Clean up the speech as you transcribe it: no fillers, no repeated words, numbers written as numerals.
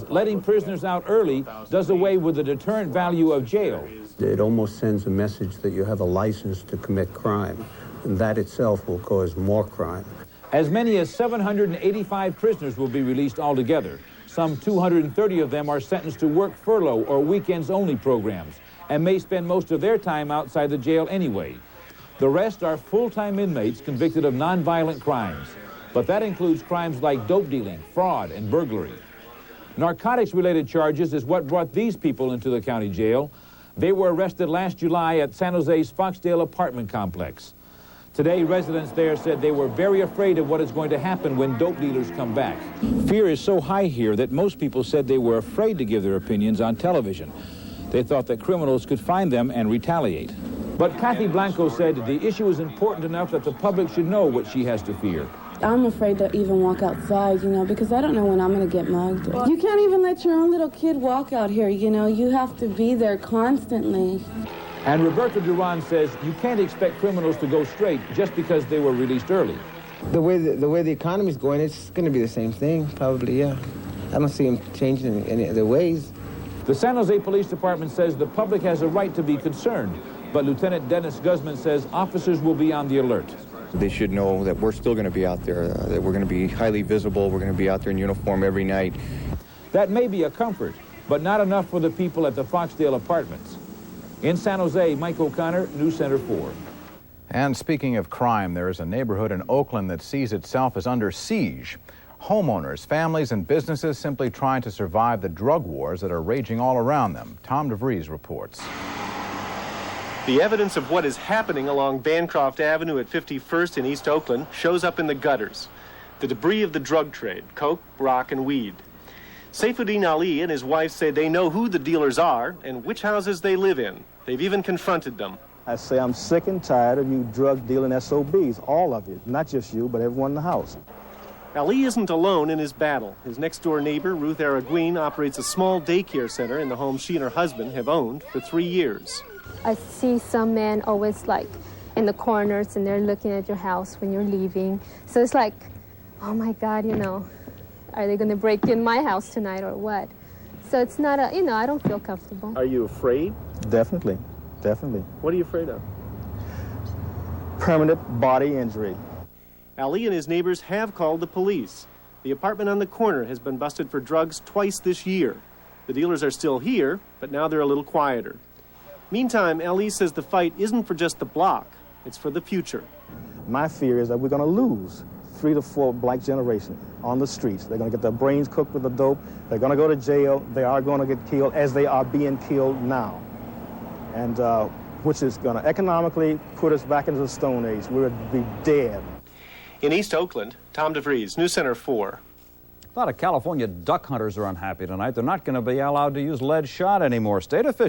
letting prisoners out early does away with the deterrent value of jail. It almost sends a message that you have a license to commit crime, and that itself will cause more crime. As many as 785 prisoners will be released altogether. Some 230 of them are sentenced to work furlough or weekends-only programs and may spend most of their time outside the jail anyway. The rest are full-time inmates convicted of nonviolent crimes, but that includes crimes like dope dealing, fraud, and burglary. Narcotics-related charges is what brought these people into the county jail. They were arrested last July at San Jose's Foxdale apartment complex. Today, residents there said they were very afraid of what is going to happen when dope dealers come back. Fear is so high here that most people said they were afraid to give their opinions on television. They thought that criminals could find them and retaliate. But Kathy Blanco said the issue is important enough that the public should know what she has to fear. I'm afraid to even walk outside, because I don't know when I'm going to get mugged. You can't even let your own little kid walk out here, you have to be there constantly. And Roberto Duran says you can't expect criminals to go straight just because they were released early. The way the economy's going, it's going to be the same thing, probably, yeah. I don't see them changing in any other ways. The San Jose Police Department says the public has a right to be concerned, but Lieutenant Dennis Guzman says officers will be on the alert. They should know that we're still going to be out there, that we're going to be highly visible, we're going to be out there in uniform every night. That may be a comfort, but not enough for the people at the Foxdale apartments. In San Jose, Mike O'Connor, News Center 4. And speaking of crime, there is a neighborhood in Oakland that sees itself as under siege. Homeowners, families, and businesses simply trying to survive the drug wars that are raging all around them. Tom DeVries reports. The evidence of what is happening along Bancroft Avenue at 51st in East Oakland shows up in the gutters. The debris of the drug trade, coke, rock, and weed. Saifuddin Ali and his wife say they know who the dealers are and which houses they live in. They've even confronted them. I say I'm sick and tired of you drug dealing SOBs, all of you, not just you, but everyone in the house. Ali isn't alone in his battle. His next-door neighbor, Ruth Araguin, operates a small daycare center in the home she and her husband have owned for 3 years. I see some men always in the corners and they're looking at your house when you're leaving. So it's like, oh my God, are they going to break in my house tonight or what? So it's not I don't feel comfortable. Are you afraid? Definitely, definitely. What are you afraid of? Permanent body injury. Ali and his neighbors have called the police. The apartment on the corner has been busted for drugs twice this year. The dealers are still here, but now they're a little quieter. Meantime, Ali says the fight isn't for just the block, it's for the future. My fear is that we're going to lose 3 to 4 black generation on the streets. They're going to get their brains cooked with the dope. They're going to go to jail. They are going to get killed as they are being killed now. And which is going to economically put us back into the Stone Age. We'll be dead. In East Oakland, Tom DeVries, News Center 4. A lot of California duck hunters are unhappy tonight. They're not going to be allowed to use lead shot anymore. State officials